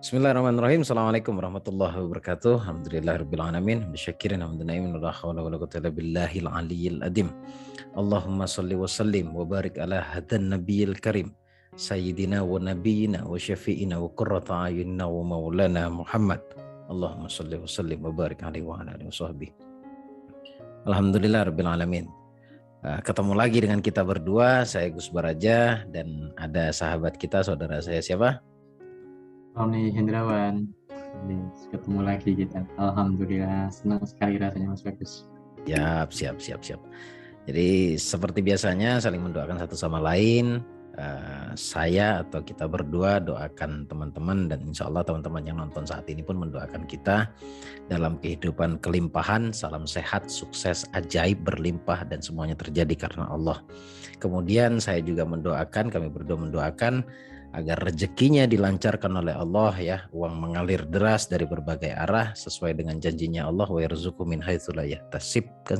Bismillahirrahmanirrahim. Assalamualaikum warahmatullahi wabarakatuh. Alhamdulillahirabbil alamin. Bisyakirin hamdana'imin la haula wala quwwata illa billahil aliyyil adim. Allahumma shalli wa sallim wa barik ala hadan nabiyil karim. Sayyidina wa nabiyyina wa syafi'ina wa qurrata ayunina wa maulana Muhammad. Allahumma shalli wa sallim wa barik alaihi wa ala alihi washabbihi. Alhamdulillahirabbil alamin. Ketemu lagi dengan kita berdua, saya Gus Baraja dan ada sahabat kita, saudara saya siapa? Roni Hendrawan. Ini ketemu lagi kita. Alhamdulillah, senang sekali rasanya Mas Bagus. Siap. Jadi seperti biasanya saling mendoakan satu sama lain. Saya atau kita berdua doakan teman-teman dan insya Allah teman-teman yang nonton saat ini pun mendoakan kita dalam kehidupan kelimpahan, salam sehat, sukses, ajaib, berlimpah dan semuanya terjadi karena Allah. Kemudian saya juga mendoakan, kami berdua mendoakan agar rezekinya dilancarkan oleh Allah ya, uang mengalir deras dari berbagai arah sesuai dengan janjinya Allah, wa yarzuqu min haitsu la yahtasib, kan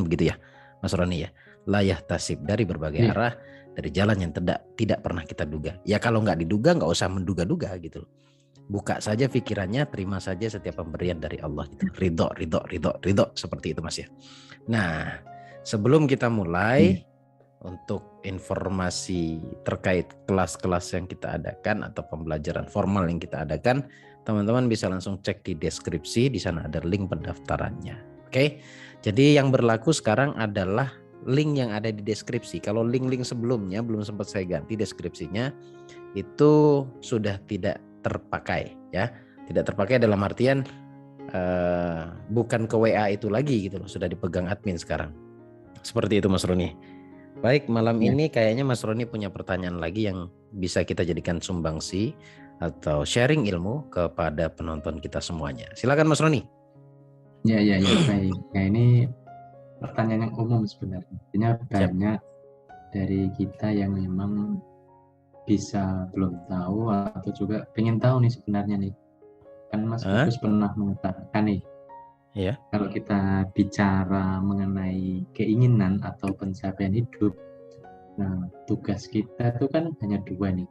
begitu ya Mas Roni ya, la yahtasib, dari berbagai arah, dari jalan yang tidak pernah kita duga. Ya kalau nggak diduga nggak usah menduga-duga gitu loh. Buka saja pikirannya, terima saja setiap pemberian dari Allah gitu. Ridho seperti itu Mas ya. Nah, sebelum kita mulai untuk informasi terkait kelas-kelas yang kita adakan atau pembelajaran formal yang kita adakan, teman-teman bisa langsung cek di deskripsi, di sana ada link pendaftarannya. Oke. Jadi yang berlaku sekarang adalah link yang ada di deskripsi. Kalau link-link sebelumnya belum sempat saya ganti deskripsinya, itu sudah tidak terpakai ya. Tidak terpakai dalam artian bukan ke WA itu lagi gitu loh, sudah dipegang admin sekarang. Seperti itu Mas Roni. Baik, malam ini kayaknya Mas Roni punya pertanyaan lagi yang bisa kita jadikan sumbangsi atau sharing ilmu kepada penonton kita semuanya. Silakan Mas Roni. Ya, baik. Nah ini pertanyaan yang umum sebenarnya. Artinya banyak dari kita yang memang bisa belum tahu atau juga pengen tahu nih sebenarnya nih. Kan Mas Bagus pernah mengatakan nih, kalau kita bicara mengenai keinginan atau pencapaian hidup, nah tugas kita itu kan hanya dua nih,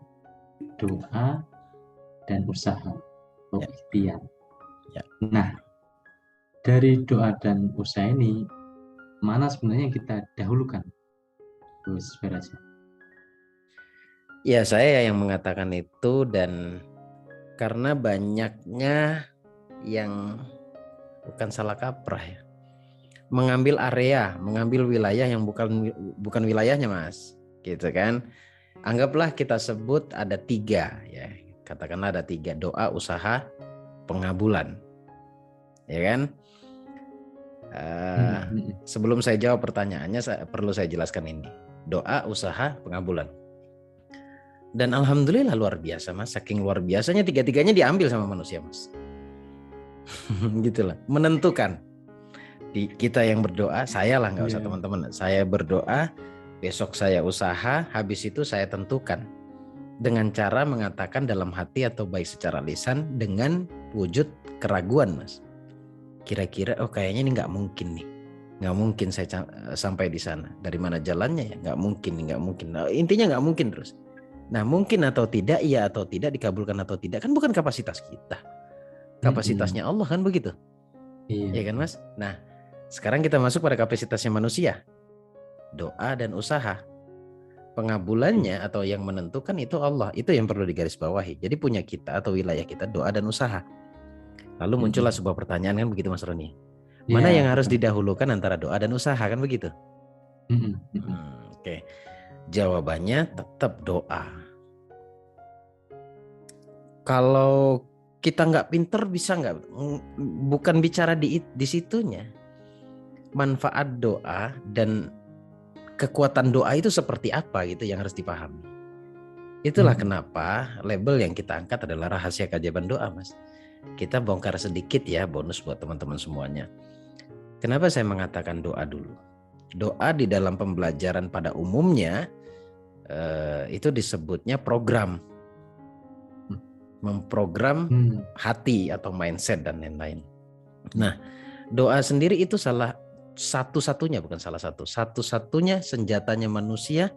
doa dan usaha atau ikhtiar. Nah dari doa dan usaha ini mana sebenarnya yang kita dahulukan, Gus Baraja? Ya saya yang mengatakan itu, dan karena banyaknya yang bukan salah kaprah ya, mengambil area, mengambil wilayah yang bukan wilayahnya Mas, gitu kan. Anggaplah kita sebut ada 3 ya, katakanlah ada 3, doa, usaha, pengabulan, ya kan. Sebelum saya jawab pertanyaannya, perlu saya jelaskan ini, doa, usaha, pengabulan. Dan alhamdulillah luar biasa Mas, saking luar biasanya 3-tiganya diambil sama manusia Mas. Gitulah, menentukan. Kita yang berdoa, saya lah, nggak usah teman-teman, saya berdoa, besok saya usaha, habis itu saya tentukan dengan cara mengatakan dalam hati atau baik secara lisan dengan wujud keraguan Mas. Kira-kira kayaknya ini nggak mungkin saya sampai di sana. Dari mana jalannya ya? Nggak mungkin. Nah, intinya nggak mungkin terus. Nah mungkin atau tidak, iya atau tidak, dikabulkan atau tidak, kan bukan kapasitas kita, kapasitasnya Allah kan begitu, ya kan Mas. Nah sekarang kita masuk pada kapasitasnya manusia, doa dan usaha. Pengabulannya atau yang menentukan itu Allah, itu yang perlu digarisbawahi. Jadi punya kita atau wilayah kita doa dan usaha. Lalu muncullah sebuah pertanyaan kan begitu Mas Roni, mana yang harus didahulukan antara doa dan usaha kan begitu. Oke. Jawabannya tetap doa. Kalau kita nggak pinter bisa nggak? Bukan bicara di situnya. Manfaat doa dan kekuatan doa itu seperti apa gitu yang harus dipahami. Itulah kenapa label yang kita angkat adalah rahasia keajaiban doa Mas. Kita bongkar sedikit ya, bonus buat teman-teman semuanya. Kenapa saya mengatakan doa dulu? Doa di dalam pembelajaran pada umumnya itu disebutnya program, memprogram hati atau mindset dan lain-lain. Nah, doa sendiri itu satu-satunya senjatanya manusia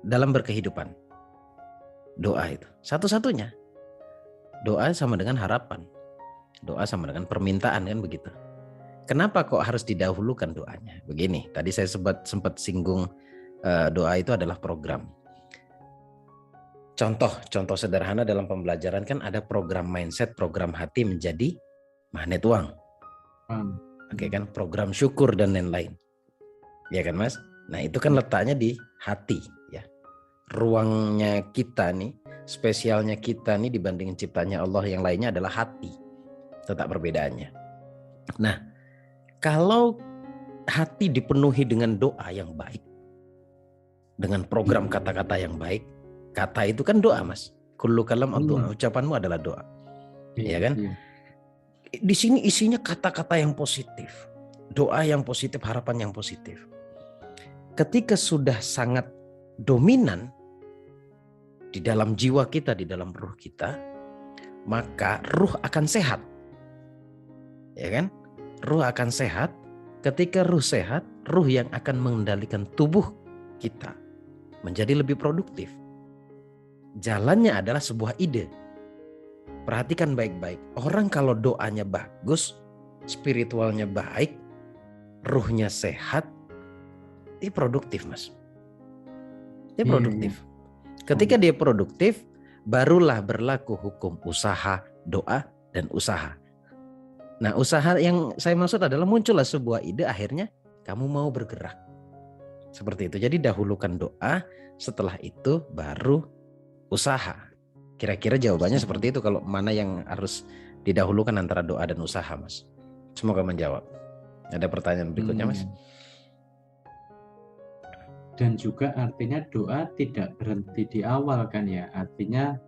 dalam berkehidupan. Doa itu satu-satunya. doa sama dengan harapan. Doa sama dengan permintaan, kan begitu. Kenapa kok harus didahulukan doanya? Begini, tadi saya sempat singgung doa itu adalah program. Contoh sederhana dalam pembelajaran kan ada program mindset, program hati menjadi magnet uang. Oke kan, program syukur dan lain-lain. Ya kan Mas? Nah itu kan letaknya di hati ya. Ruangnya kita nih, spesialnya kita nih dibandingin ciptanya Allah yang lainnya adalah hati. Tetap perbedaannya. Nah, kalau hati dipenuhi dengan doa yang baik, dengan program kata-kata yang baik, kata itu kan doa Mas. Kullu kalam doa, ucapanmu adalah doa. Ya kan? Di sini isinya kata-kata yang positif, doa yang positif, harapan yang positif. Ketika sudah sangat dominan di dalam jiwa kita, di dalam ruh kita, maka ruh akan sehat. Ya kan? Ruh akan sehat. Ketika ruh sehat, ruh yang akan mengendalikan tubuh kita menjadi lebih produktif. Jalannya adalah sebuah ide. Perhatikan baik-baik. Orang kalau doanya bagus, spiritualnya baik, ruhnya sehat, dia produktif Mas. Dia produktif. Ketika dia produktif, barulah berlaku hukum usaha, doa, dan usaha. Nah usaha yang saya maksud adalah muncullah sebuah ide, akhirnya kamu mau bergerak. Seperti itu. Jadi dahulukan doa, setelah itu baru usaha. Kira-kira jawabannya seperti itu kalau mana yang harus didahulukan antara doa dan usaha Mas. Semoga menjawab. Ada pertanyaan berikutnya Mas? Dan juga artinya doa tidak berhenti di awal kan ya. Artinya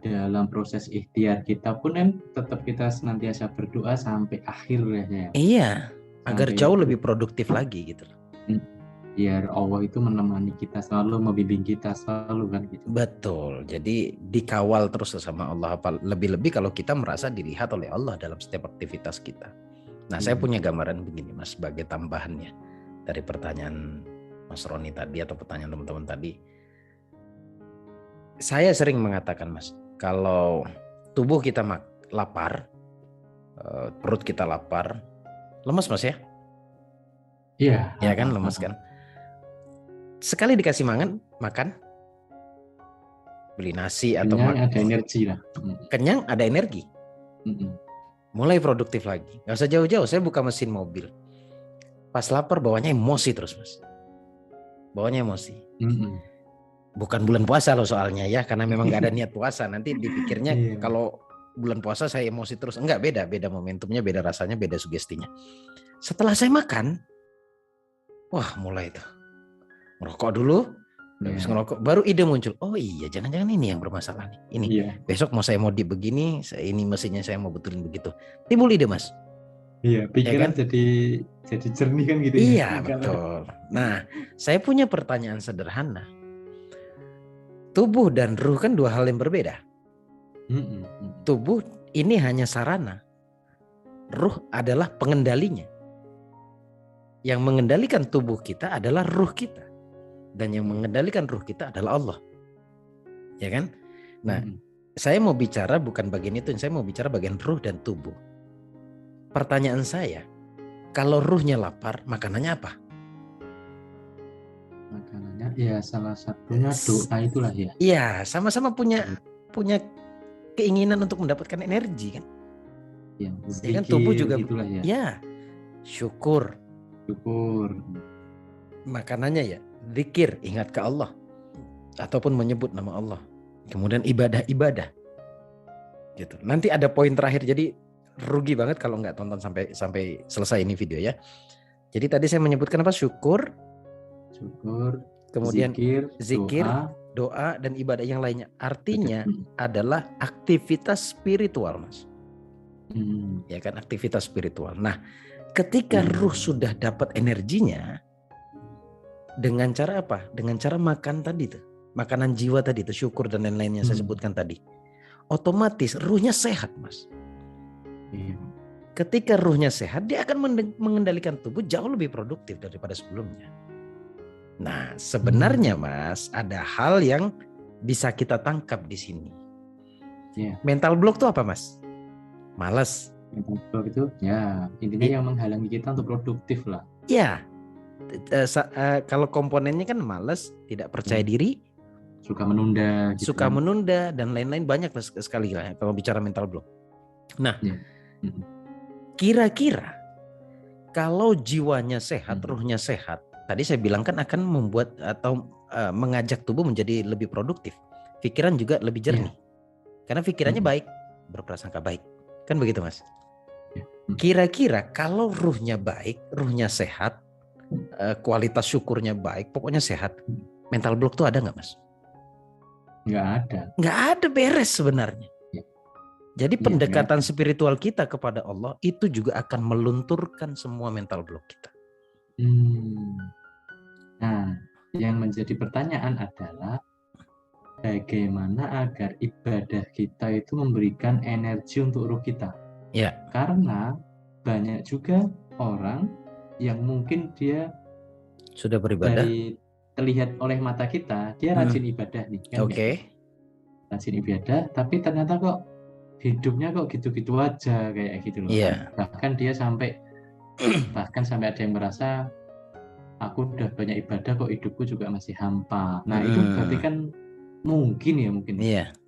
dalam proses ikhtiar kita pun kan tetap kita senantiasa berdoa sampai akhir ya. Iya, agar jauh lebih produktif lagi gitu. Biar Allah itu menemani kita selalu, membimbing kita selalu kan gitu. Betul. Jadi dikawal terus sama Allah. Lebih-lebih kalau kita merasa dilihat oleh Allah dalam setiap aktivitas kita. Nah, saya punya gambaran begini Mas, sebagai tambahannya dari pertanyaan Mas Roni tadi atau pertanyaan teman-teman tadi. Saya sering mengatakan Mas, kalau tubuh kita lapar, perut kita lapar, lemes Mas ya? Iya. Ya kan, lemes kan? Sekali dikasih makan, beli nasi atau makan, ada energi lah. Kenyang, ada energi. Mulai produktif lagi. Gak usah jauh-jauh, saya buka mesin mobil. Pas lapar bawanya emosi terus Mas. Bawanya emosi. Bukan bulan puasa loh soalnya ya, karena memang gak ada niat puasa. Nanti dipikirnya kalau bulan puasa saya emosi terus. Enggak, beda momentumnya, beda rasanya, beda sugestinya. Setelah saya makan, wah mulai tuh. Ngerokok dulu, habis ngerokok baru ide muncul. Oh iya, jangan-jangan ini yang bermasalah nih. Ini besok mau saya modif begini, ini mesinnya saya mau betulin begitu. Timbul ide Mas. Iya, pikiran ya kan? jadi jernih kan gitu. Iya betul. Nah, saya punya pertanyaan sederhana. Tubuh dan ruh kan dua hal yang berbeda. Tubuh ini hanya sarana. Ruh adalah pengendalinya. Yang mengendalikan tubuh kita adalah ruh kita. Dan yang mengendalikan ruh kita adalah Allah. Ya kan? Nah, saya mau bicara bukan bagian itu, saya mau bicara bagian ruh dan tubuh. Pertanyaan saya, kalau ruhnya lapar, makanannya apa? Makanannya ya salah satunya doa itulah ya. Iya, sama-sama punya keinginan untuk mendapatkan energi kan? Ya kan tubuh juga itulah ya. Ya, syukur. Makanannya ya zikir, ingat ke Allah ataupun menyebut nama Allah. Kemudian ibadah gitu. Nanti ada poin terakhir, jadi rugi banget kalau nggak tonton sampai selesai ini video ya. Jadi tadi saya menyebutkan apa? Syukur, kemudian zikir, doa dan ibadah yang lainnya. Artinya adalah aktivitas spiritual Mas. Ya kan, aktivitas spiritual. Nah, ketika ruh sudah dapat energinya, dengan cara apa? Dengan cara makan tadi tuh. Makanan jiwa tadi tuh, syukur dan lain-lainnya saya sebutkan tadi. Otomatis ruhnya sehat Mas. Ketika ruhnya sehat, dia akan mengendalikan tubuh jauh lebih produktif daripada sebelumnya. Nah, sebenarnya Mas, ada hal yang bisa kita tangkap di sini. Iya. Mental block tuh apa, Mas? Malas. Mental block itu ya intinya yang menghalangi kita untuk produktif lah. Ya, kalau komponennya kan malas, tidak percaya diri, Suka menunda gitu suka kan. menunda dan lain-lain, banyak sekali lah kalau bicara mental block. Nah, Ya. kira-kira kalau jiwanya sehat, ruhnya sehat, tadi saya bilang kan akan membuat atau mengajak tubuh menjadi lebih produktif. Pikiran juga lebih jernih. Karena pikirannya baik, berprasangka baik. Kan begitu, Mas? Kira-kira kalau ruhnya baik, ruhnya sehat, kualitas syukurnya baik, pokoknya sehat, mental block tuh ada nggak, Mas? Nggak ada. Nggak ada, beres sebenarnya. Jadi pendekatan spiritual kita kepada Allah itu juga akan melunturkan semua mental block kita. Nah, yang menjadi pertanyaan adalah bagaimana agar ibadah kita itu memberikan energi untuk ruh kita. Ya. Karena banyak juga orang yang mungkin dia sudah beribadah, dari terlihat oleh mata kita dia rajin ibadah nih kan. Rajin ibadah, tapi ternyata kok hidupnya kok gitu-gitu aja kayak gitu loh. Bahkan dia sampai ada yang merasa aku udah banyak ibadah kok hidupku juga masih hampa. Nah itu berarti kan mungkin.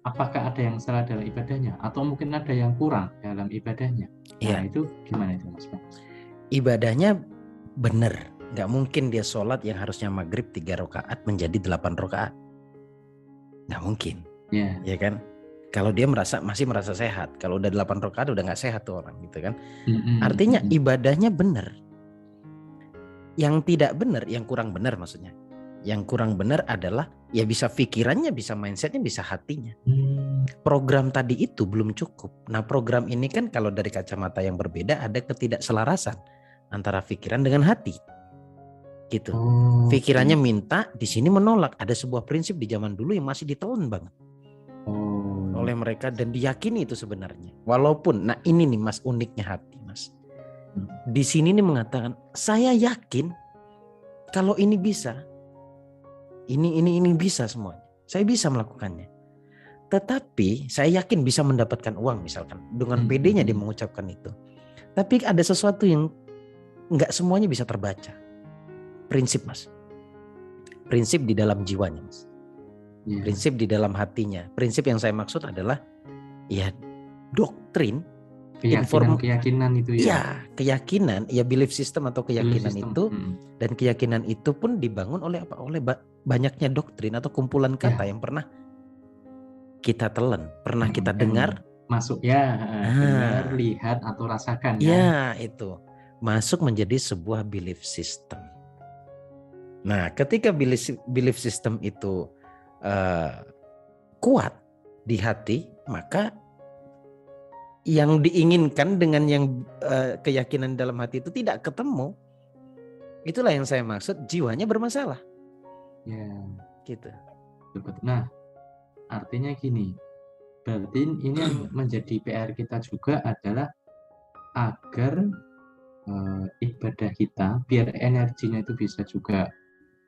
Apakah ada yang salah dalam ibadahnya atau mungkin ada yang kurang dalam ibadahnya? Nah itu gimana itu, Mas? Ibadahnya benar, nggak mungkin dia sholat yang harusnya maghrib 3 rakaat menjadi 8 rakaat, nggak mungkin. Ya kan? Kalau dia masih merasa sehat, kalau udah 8 rakaat udah nggak sehat tuh orang gitu kan. Artinya ibadahnya benar. Yang tidak benar, yang kurang benar maksudnya. Yang kurang benar adalah ya bisa pikirannya, bisa mindsetnya, bisa hatinya. Program tadi itu belum cukup. Nah program ini kan kalau dari kacamata yang berbeda ada ketidakselarasan antara pikiran dengan hati. Gitu. Pikirannya minta, di sini menolak. Ada sebuah prinsip di zaman dulu yang masih ditelan banget oleh mereka dan diyakini itu sebenarnya. Walaupun, nah ini nih Mas uniknya hati, Mas. Di sini nih mengatakan, saya yakin kalau ini bisa, ini bisa semuanya. Saya bisa melakukannya. Tetapi saya yakin bisa mendapatkan uang misalkan. Dengan pedenya dia mengucapkan itu. Tapi ada sesuatu yang nggak semuanya bisa terbaca. Prinsip, Mas. Prinsip di dalam jiwanya, Mas. Prinsip di dalam hatinya. Prinsip yang saya maksud adalah ya doktrin, keyakinan itu ya. Iya, keyakinan, ya belief system atau keyakinan itu. Dan keyakinan itu pun dibangun oleh apa? Oleh banyaknya doktrin atau kumpulan kata yang pernah kita telan, pernah kita dengar, masuk dengar, lihat atau rasakan. Ya, itu masuk menjadi sebuah belief system. Nah, ketika belief system itu kuat di hati, maka yang diinginkan dengan yang keyakinan dalam hati itu tidak ketemu. Itulah yang saya maksud, jiwanya bermasalah. Ya, gitu. Nah, artinya gini, berarti ini yang menjadi PR kita juga adalah agar ibadah kita biar energinya itu bisa juga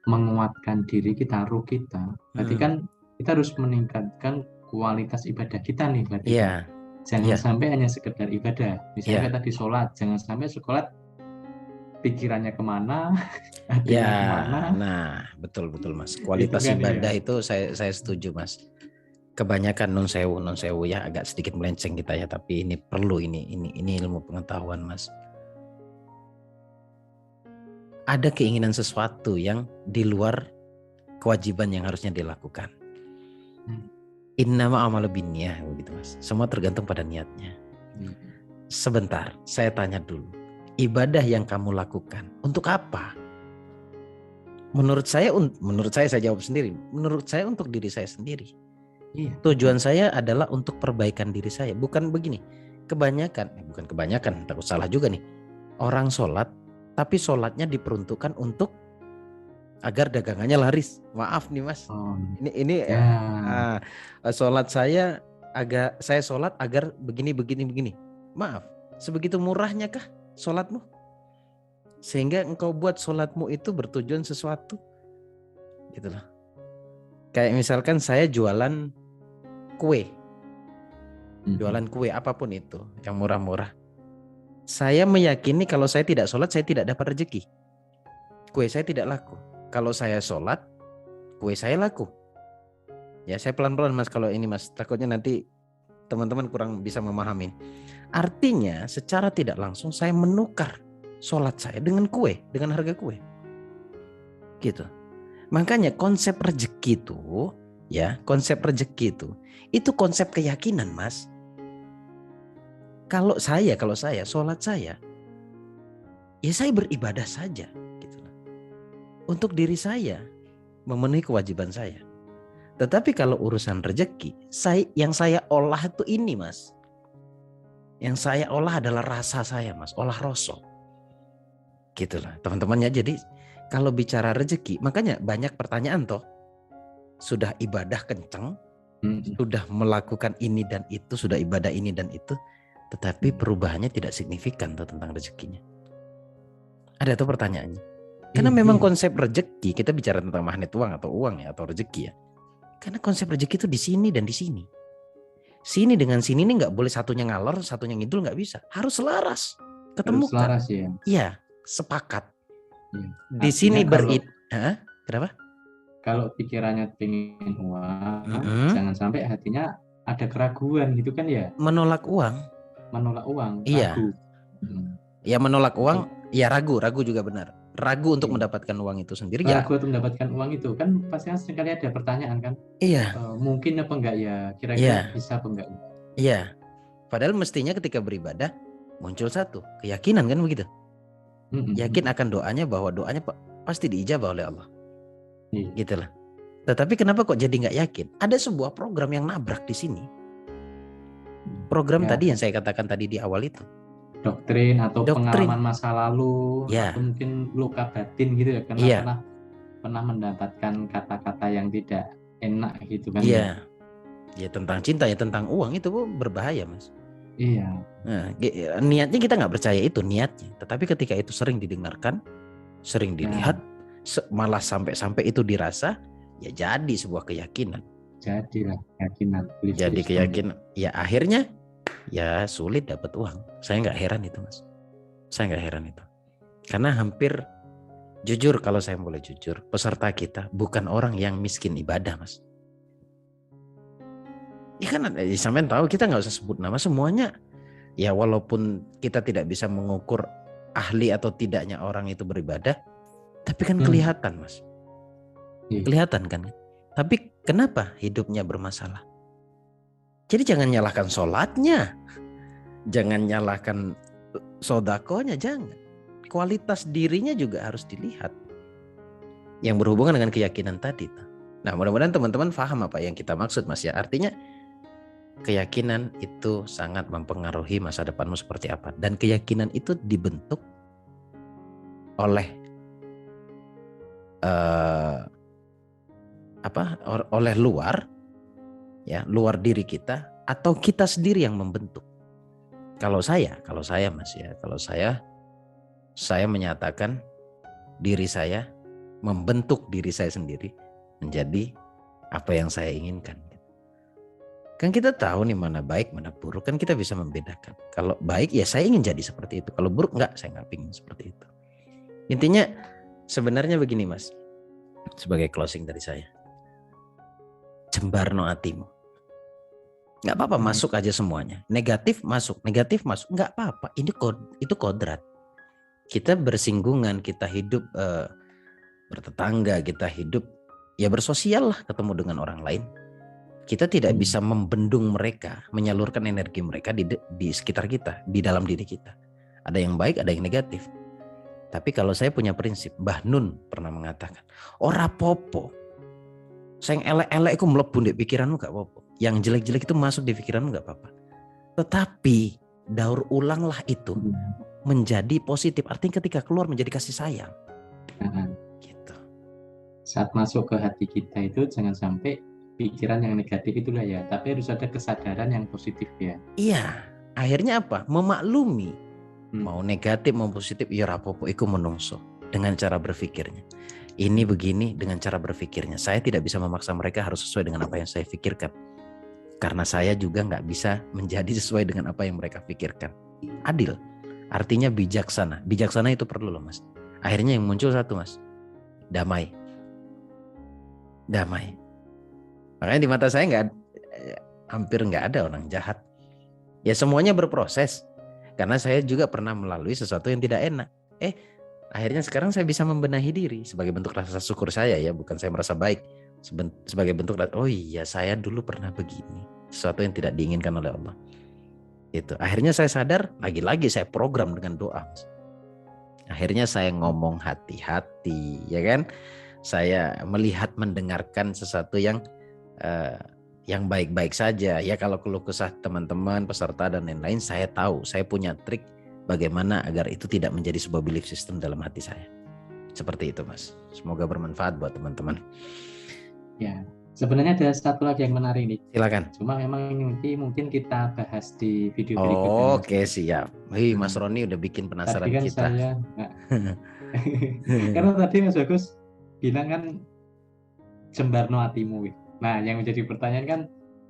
menguatkan diri kita, ruh kita. Berarti kan kita harus meningkatkan kualitas ibadah kita nih berarti. Jangan sampai hanya sekedar ibadah. Misalnya tadi sholat, jangan sampai sholat pikirannya kemana, hatinya kemana. Nah, betul Mas. Kualitas itu kan, ibadah itu saya setuju Mas. Kebanyakan non sewu ya, agak sedikit melenceng kita ya, tapi ini perlu ini ilmu pengetahuan Mas. Ada keinginan sesuatu yang di luar kewajiban yang harusnya dilakukan. Innama amalu binniyah begitu Mas. Semua tergantung pada niatnya. Sebentar, saya tanya dulu. Ibadah yang kamu lakukan untuk apa? Menurut saya jawab sendiri. Menurut saya untuk diri saya sendiri. Tujuan saya adalah untuk perbaikan diri saya. Bukan begini. Bukan kebanyakan, takut salah juga nih. Orang sholat, tapi sholatnya diperuntukkan untuk agar dagangannya laris. Maaf nih Mas. Sholat saya sholat agar begini. Maaf. Sebegitu murahnya kah sholatmu? Sehingga engkau buat sholatmu itu bertujuan sesuatu. Gitu loh. Kayak misalkan saya jualan kue. jualan kue apapun itu yang murah-murah. Saya meyakini kalau saya tidak sholat saya tidak dapat rezeki. Kue saya tidak laku. Kalau saya sholat, kue saya laku. Ya saya pelan-pelan Mas kalau ini Mas, takutnya nanti teman-teman kurang bisa memahami. Artinya secara tidak langsung saya menukar sholat saya dengan kue, dengan harga kue. Gitu. Makanya konsep rezeki itu, ya konsep rezeki itu konsep keyakinan Mas. Kalau saya sholat saya, ya saya beribadah saja. Gitu. Untuk diri saya, memenuhi kewajiban saya. Tetapi kalau urusan rezeki, yang saya olah itu ini Mas. Yang saya olah adalah rasa saya Mas, olah rasa. Gitulah teman-temannya. Jadi kalau bicara rezeki, makanya banyak pertanyaan toh. Sudah ibadah kenceng, sudah melakukan ini dan itu, sudah ibadah ini dan itu, tetapi perubahannya tidak signifikan toh tentang rezekinya. Ada tuh pertanyaannya. Karena memang konsep rezeki, kita bicara tentang magnet uang atau uang ya atau rezeki ya. Karena konsep rezeki itu di sini dan di sini. Sini dengan sini ini nggak boleh satunya ngalor, satunya ngidul, nggak bisa. Harus selaras, ketemukan. Harus selaras ya. Iya, sepakat. Ya. Di sini kenapa? Kalau pikirannya pengen uang, jangan sampai hatinya ada keraguan gitu kan ya. Menolak uang. Menolak uang, iya. Ragu. Ya menolak uang, ya ragu juga benar. Ragu untuk mendapatkan uang itu sendiri. Ragu untuk mendapatkan uang itu kan pasti seringkali ada pertanyaan kan. Iya. Mungkin apa enggak ya, kira-kira bisa apa enggak? Iya. Padahal mestinya ketika beribadah muncul satu keyakinan kan begitu. Yakin akan doanya bahwa doanya pasti diijabah oleh Allah. Gitulah. Tetapi kenapa kok jadi nggak yakin? Ada sebuah program yang nabrak di sini. Program tadi yang saya katakan tadi di awal itu. Doktrin atau pengalaman masa lalu atau mungkin luka batin gitu ya, karena pernah mendapatkan kata-kata yang tidak enak gitu kan. Iya. Ya tentang cinta, ya tentang uang itu berbahaya Mas. Iya. Nah, niatnya kita nggak percaya itu niatnya, tetapi ketika itu sering didengarkan, sering dilihat, malah sampai itu dirasa, ya jadi sebuah keyakinan. Jadilah keyakinan. Jadi keyakinan. Ya akhirnya ya sulit dapat uang. Saya nggak heran itu Mas. Saya nggak heran itu. Karena hampir jujur, kalau saya boleh jujur, peserta kita bukan orang yang miskin ibadah Mas. Ya kan sampean tahu, kita nggak usah sebut nama semuanya. Ya walaupun kita tidak bisa mengukur ahli atau tidaknya orang itu beribadah, tapi kan kelihatan Mas. Kelihatan kan. Tapi kenapa hidupnya bermasalah? Jadi jangan nyalahkan sholatnya, jangan nyalahkan sodakonya, jangan. Kualitas dirinya juga harus dilihat. Yang berhubungan dengan keyakinan tadi. Nah mudah-mudahan teman-teman paham apa yang kita maksud Mas ya. Artinya keyakinan itu sangat mempengaruhi masa depanmu seperti apa. Dan keyakinan itu dibentuk oleh oleh luar, ya luar diri kita, atau kita sendiri yang membentuk. Kalau saya Mas ya, kalau saya menyatakan diri saya membentuk diri saya sendiri menjadi apa yang saya inginkan. Kan kita tahu nih mana baik mana buruk, kan kita bisa membedakan. Kalau baik ya saya ingin jadi seperti itu, kalau buruk enggak, saya nggak ingin seperti itu. Intinya sebenarnya begini Mas, sebagai closing dari saya, jembarno hatimu. Nggak apa-apa masuk aja semuanya. Negatif masuk, nggak apa-apa. Itu kodrat. Kita bersinggungan, kita hidup bertetangga, kita hidup ya bersosial lah, ketemu dengan orang lain. Kita tidak bisa membendung mereka, menyalurkan energi mereka di sekitar kita, di dalam diri kita. Ada yang baik, ada yang negatif. Tapi kalau saya punya prinsip, Mbah Nun pernah mengatakan, ora popo. Sing elek-elek iku mlebu ndek pikiranmu gak apa-apa. Yang jelek-jelek itu masuk di pikiranmu gak apa-apa. Tetapi daur ulanglah itu menjadi positif. Artinya ketika keluar menjadi kasih sayang. Gitu. Saat masuk ke hati kita itu jangan sampai pikiran yang negatif itulah ya. Tapi harus ada kesadaran yang positif ya. Iya. Akhirnya apa? Memaklumi. Mau negatif mau positif, ya rapopo iku menungso. Dengan cara berpikirnya. Ini begini dengan cara berpikirnya. Saya tidak bisa memaksa mereka harus sesuai dengan apa yang saya pikirkan. Karena saya juga nggak bisa menjadi sesuai dengan apa yang mereka pikirkan. Adil, artinya bijaksana. Bijaksana itu perlu loh Mas. Akhirnya yang muncul satu Mas, damai. Damai. Makanya di mata saya hampir nggak ada orang jahat. Ya semuanya berproses. Karena saya juga pernah melalui sesuatu yang tidak enak. Akhirnya sekarang saya bisa membenahi diri sebagai bentuk rasa syukur saya ya, bukan saya merasa baik. Sebagai bentuk, oh iya saya dulu pernah begini, sesuatu yang tidak diinginkan oleh Allah. Itu. Akhirnya saya sadar, lagi-lagi saya program dengan doa. Akhirnya saya ngomong hati-hati, ya kan? Saya melihat, mendengarkan sesuatu yang baik-baik saja. Ya kalau keluh kesah teman-teman, peserta dan lain-lain, saya tahu, saya punya trik bagaimana agar itu tidak menjadi sebuah belief system dalam hati saya. Seperti itu Mas. Semoga bermanfaat buat teman-teman. Ya, sebenarnya ada satu lagi yang menarik nih. Silakan. Cuma memang nanti mungkin kita bahas di video berikutnya. Oke, siap. Mas Roni udah bikin penasaran tadi kan kita. Karena tadi Mas Bagus bilang kan jembarno hatimu. Nah, yang menjadi pertanyaan kan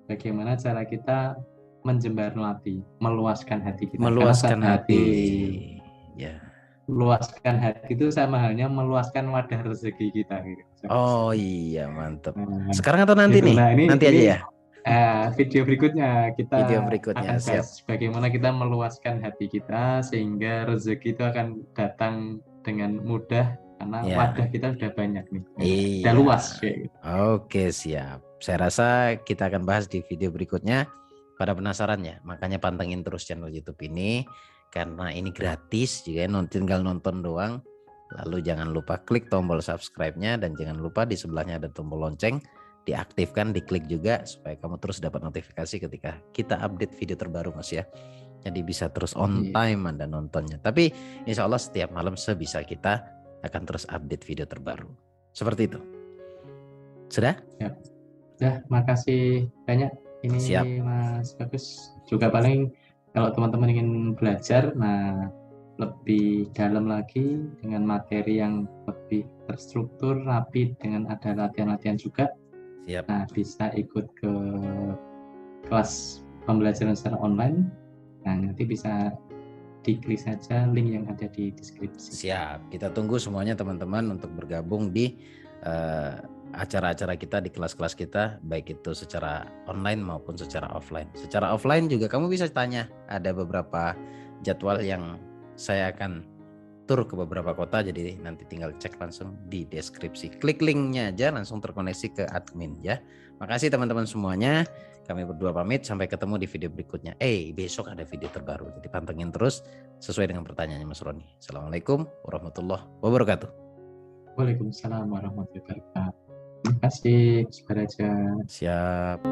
bagaimana cara kita menjembarno hati, meluaskan hati kita. Meluaskan hati. Ya. Meluaskan hati itu sama halnya meluaskan wadah rezeki kita gitu. Oh iya, mantap. Sekarang atau nanti nih? Nah, nanti aja ya. Video berikutnya kita akan bahas siap. bagaimana kita meluaskan hati kita sehingga rezeki itu akan datang dengan mudah karena wadah kita sudah banyak nih. Sudah luas. Oke, siap. Saya rasa kita akan bahas di video berikutnya. Pada penasaran ya, makanya pantengin terus channel YouTube ini. Karena ini gratis, juga tinggal nonton doang. Lalu jangan lupa klik tombol subscribe-nya dan jangan lupa di sebelahnya ada tombol lonceng, diaktifkan, diklik juga supaya kamu terus dapat notifikasi ketika kita update video terbaru Mas ya. Jadi bisa terus on time Anda nontonnya. Tapi insya Allah setiap malam sebisa kita akan terus update video terbaru. Seperti itu. Sudah? Ya. Makasih banyak ini Siap. Mas Bagus. Juga paling kalau teman-teman ingin belajar, lebih dalam lagi dengan materi yang lebih terstruktur, rapi, dengan ada latihan-latihan juga. Siap. Nah, bisa ikut ke kelas pembelajaran secara online. Nah, nanti bisa diklik saja link yang ada di deskripsi. Siap. Kita tunggu semuanya teman-teman untuk bergabung di acara-acara kita, di kelas-kelas kita, baik itu secara online maupun secara offline. Secara offline juga kamu bisa tanya, ada beberapa jadwal yang saya akan tur ke beberapa kota, jadi nanti tinggal cek langsung di deskripsi. Klik linknya aja langsung terkoneksi ke admin ya. Makasih teman-teman semuanya. Kami berdua pamit, sampai ketemu di video berikutnya. Besok ada video terbaru, jadi pantengin terus sesuai dengan pertanyaannya Mas Roni. Assalamualaikum warahmatullahi wabarakatuh. Waalaikumsalam warahmatullahi wabarakatuh. Terima kasih, Mas Baraja. Siap.